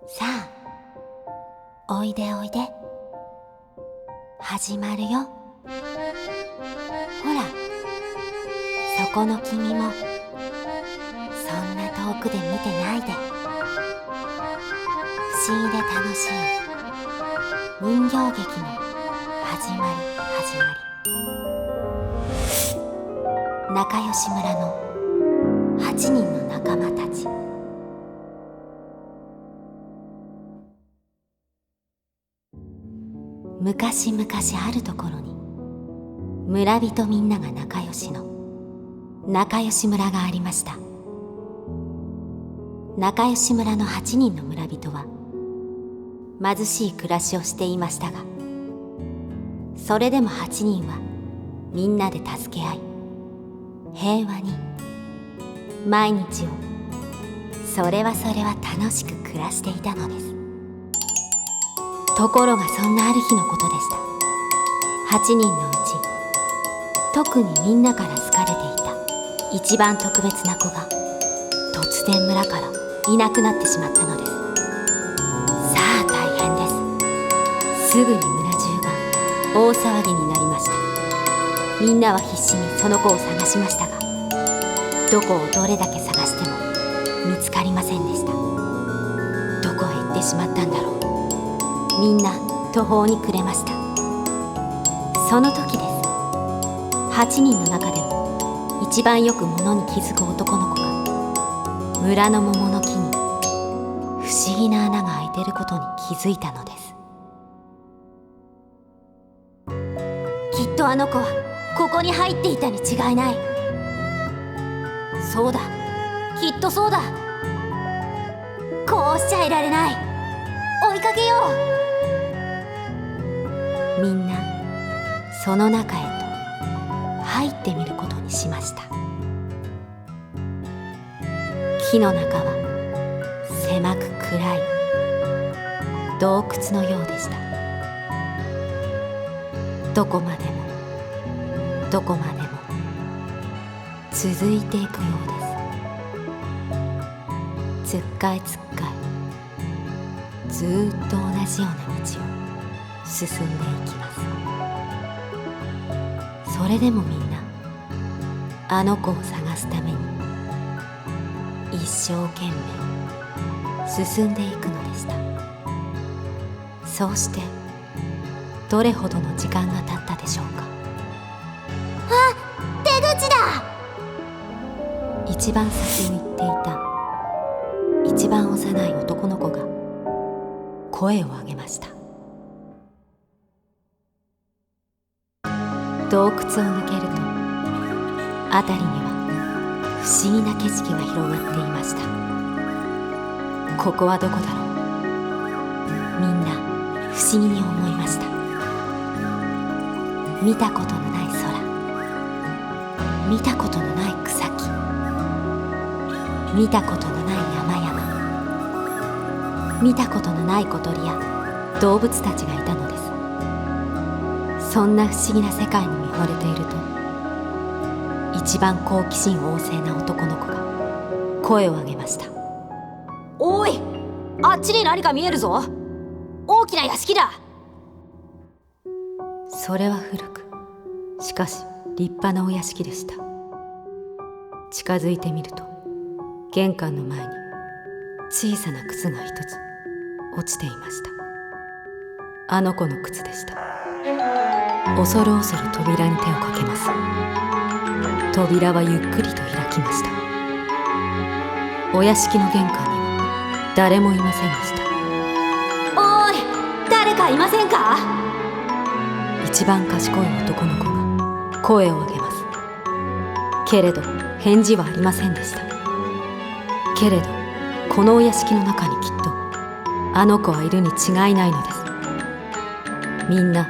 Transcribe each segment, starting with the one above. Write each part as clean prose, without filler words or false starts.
さあ、おいでおいで。始まるよ。ほら、そこの君もそんな遠くで見てないで。不思議で楽しい人形劇の始まり。仲良し村の8人の仲間たち。昔々あるところに村人みんなが仲良しの仲良し村がありました。仲良し村の8人の村人は貧しい暮らしをしていましたが、それでも8人はみんなで助け合い、平和に毎日をそれは楽しく暮らしていたのです。ところがそんなある日のことでした。8人のうち特にみんなから好かれていた一番特別な子が突然村からいなくなってしまったのです。さあ大変です。すぐに村中が大騒ぎになりました。みんなは必死にその子を探しましたが、どこをどれだけ探しても見つかりませんでした。どこへ行ってしまったんだろう。みんな途方に暮れました。その時です。8人の中でも一番よく物に気づく男の子が村の桃の木に不思議な穴が開いていることに気づいたのです。きっとあの子はここに入っていたに違いない。そうだ、きっとそうだ。こうしちゃいられない。追いかけよう。みんなその中へと入ってみることにしました。木の中は狭く暗い洞窟のようでした。どこまでも続いていくようです。つっかえずーっと同じような道を進んでいきます。それでもみんなあの子を探すために一生懸命進んでいくのでした。そうしてどれほどの時間が経ったでしょうか。あ、出口だ。一番先を行っていた一番幼い男の子が声を上げました。洞窟を抜けると辺りには不思議な景色が広がっていました。ここはどこだろう。みんな不思議に思いました。見たことのない空、見たことのない草木、見たことのない山々、見たことのない小鳥や動物たちがいたのです。そんな不思議な世界に見惚れていると、一番好奇心旺盛な男の子が声を上げました。おい、あっちに何か見えるぞ。大きな屋敷だ。それは古く、しかし立派なお屋敷でした。近づいてみると、玄関の前に小さな靴が一つ落ちていました。あの子の靴でした。恐る恐る扉に手をかけます。扉はゆっくりと開きました。お屋敷の玄関には誰もいませんでした。おい、誰かいませんか。一番賢い男の子が声を上げます。けれど返事はありませんでした。けれどこのお屋敷の中にきっとあの子はいるに違いないのです。みんな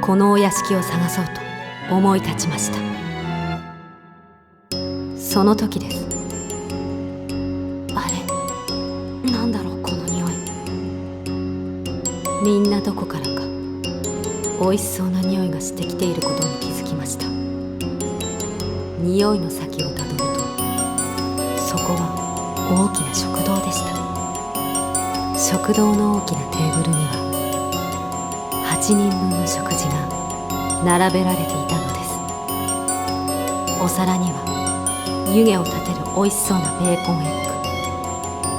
このお屋敷を探そうと思い立ちました。その時です。あれ、なんだろうこの匂い。みんなどこからかおいしそうな匂いがしてきていることに気づきました。匂いの先をたどると、そこは大きな食堂でした。食堂の大きなテーブルには8人分の食事が並べられていたのです。お皿には湯気を立てるおいしそうなベーコンエッ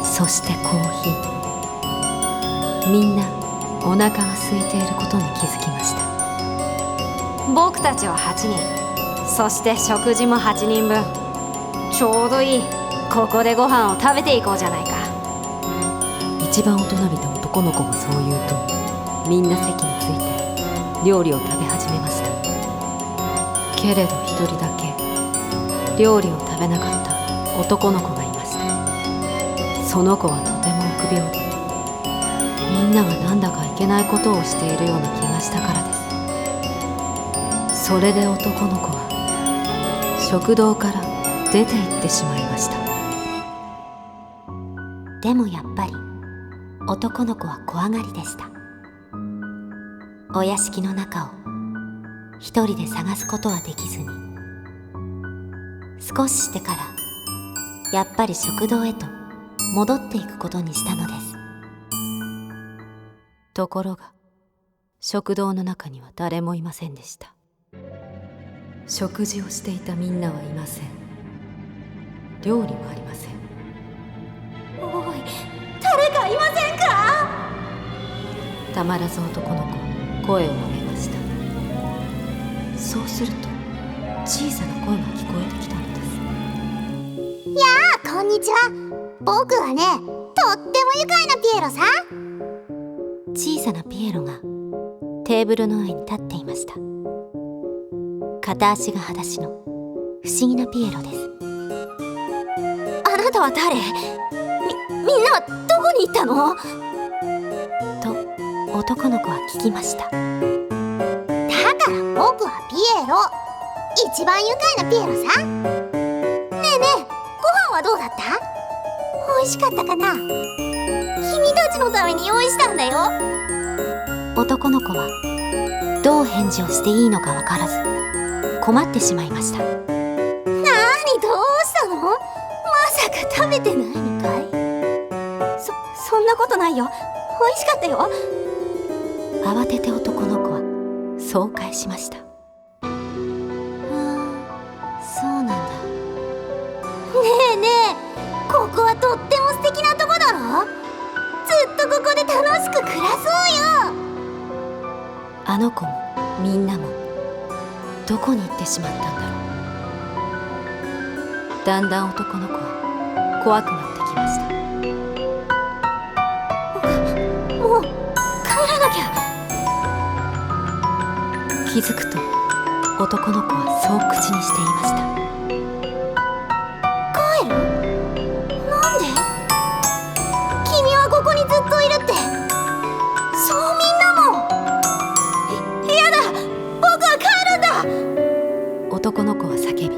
グ、そしてコーヒー。みんなお腹が空いていることに気づきました。僕たちは8人、そして食事も8人分。ちょうどいい。ここでご飯を食べていこうじゃないか。一番大人びた男の子がそう言うと、みんな席について料理を食べ始めました。けれど一人だけ料理を食べなかった男の子がいました。その子はとても臆病で、みんながなんだかいけないことをしているような気がしたからです。それで男の子は食堂から出て行ってしまいました。でもやっぱり男の子は怖がりでした。お屋敷の中を一人で探すことはできずに、少ししてからやっぱり食堂へと戻っていくことにしたのです。ところが食堂の中には誰もいませんでした。食事をしていたみんなはいません。料理もありません。おい、誰かいませんか？たまらず男の子は声を上げました。そうすると小さな声が聞こえてきたのです。やあ、こんにちは。僕はね、とっても愉快なピエロさ。小さなピエロがテーブルの上に立っていました。片足が裸足の不思議なピエロです。あなたは誰？みんなはどこに行ったの？と男の子は聞きました。だから僕はピエロ、一番愉快なピエロさ。ねえねえ、ご飯はどうだった？美味しかったかな？君たちのために用意したんだよ。男の子はどう返事をしていいのかわからず困ってしまいました。なに、どうしたの？まさか食べてないのかい？そんなことないよ。美味しかったよ。慌てて男の子はそう返しました。そうなんだ。ねえねえ、ここはとっても素敵なとこだろ？ずっとここで楽しく暮らそうよ。あの子もみんなもどこに行ってしまったんだろう。だんだん男の子は怖くなってきました。もう帰らなきゃ。気づくと男の子はそう口にしていました。帰る？なんで？君はここにずっといるって。そうみんなも。やだ、僕は帰るんだ。男の子は叫び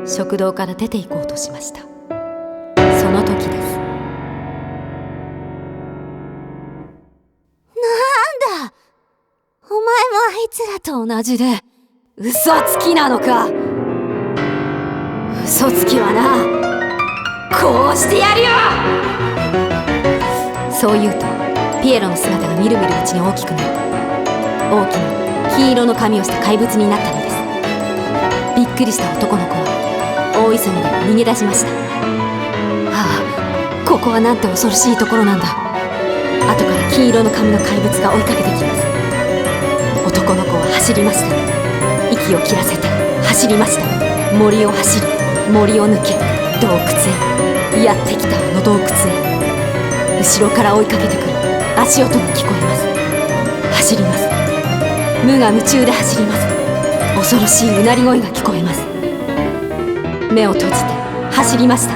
食堂から出て行こうとしました。その時です。なんだ、お前もあいつらと同じで嘘つきなのか？嘘つきはな、こうしてやるよ。そう言うとピエロの姿がみるみるうちに大きくなり、大きな金色の髪をした怪物になったのです。びっくりした男の子は大急ぎで逃げ出しました。ああ、ここはなんて恐ろしいところなんだ。後から金色の髪の怪物が追いかけてきます。男の子は走りました。息を切らせて走りました。森を走り、森を抜け、洞窟へ。やってきたあの洞窟へ。後ろから追いかけてくる足音が聞こえます。走ります。無我夢中で走ります。恐ろしいうなり声が聞こえます。目を閉じて走りました。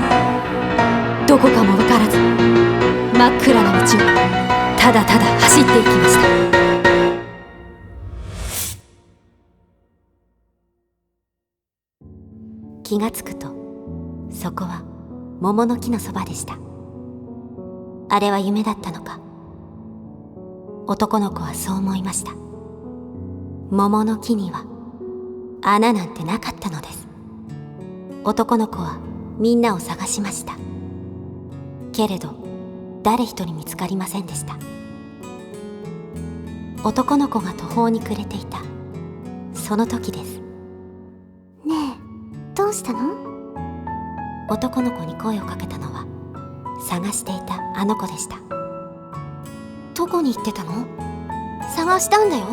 どこかも分からず真っ暗な道をただただ走っていきました。気がつくとそこは桃の木のそばでした。あれは夢だったのか。男の子はそう思いました。桃の木には穴なんてなかったのです。男の子はみんなを探しました。けれど誰一人見つかりませんでした。男の子が途方に暮れていたその時です。ねえ、どうしたの？男の子に声をかけたのは探していたあの子でした。どこに行ってたの？探したんだよ。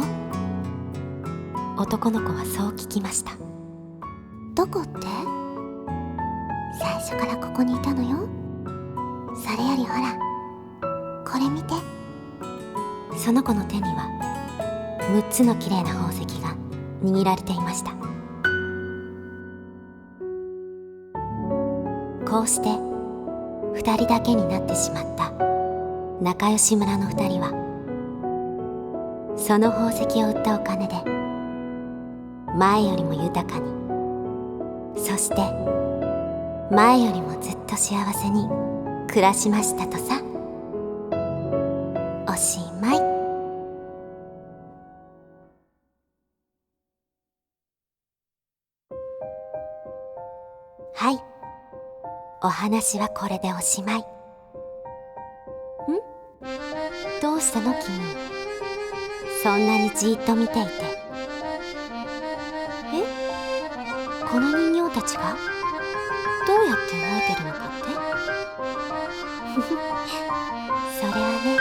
男の子はそう聞きました。どこって？最初からここにいたのよ。それよりほら、これ見て。その子の手には6つのきれいな宝石が握られていました。こうして2人だけになってしまった仲良し村の2人は、その宝石を売ったお金で前よりも豊かに、そして前よりもずっと幸せに暮らしましたとさ。おしまい。はい、お話はこれでおしまい。どうしたの君？そんなにじーっと見ていて。この人形たちがどうやって動いてるのかって？それはね、